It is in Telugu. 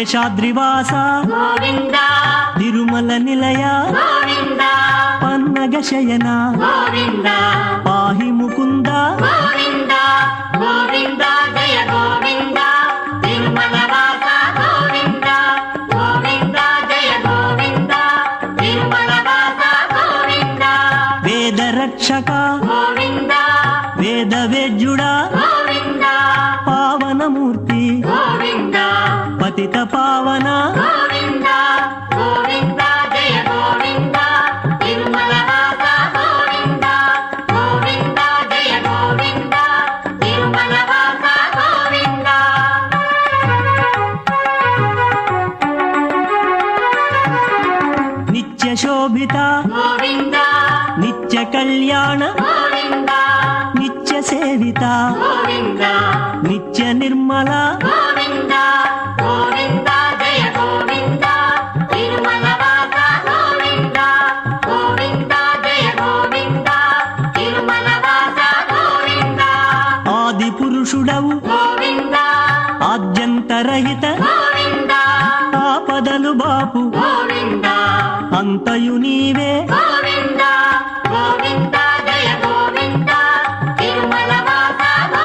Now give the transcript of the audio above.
శేషాద్రివాస గోవింద తిరుమల నిలయ గోవింద పన్నగ శయన గోవింద పాహి ముకుంద గోవింద గోవింద జయ గోవింద తిరుమల వాస గోవింద గోవింద జయ గోవింద తిరుమల వాస గోవింద వేద రక్షక గోవింద వేద వేద్యుడా గోవింద పావనమూర్తి గోవింద పతిత పావన గోవింద గోవింద జయ గోవింద తిరుమల వాస గోవింద గోవింద జయ గోవింద తిరుమల వాస గోవింద నిత్య శోభిత గోవింద నిత్య కళ్యాణ గోవింద నిత్య సేవిత గోవింద నిత్య నిర్మల గోవింద గోవింద జయ గోవింద తిరుమల వాస గోవింద గోవింద జయ గోవింద తిరుమల వాస గోవింద ఆది పురుషుడవు గోవింద ఆద్యంతరహిత గోవింద ఆపదలు బాపు గోవింద అంతయు నీవే గోవింద గోవింద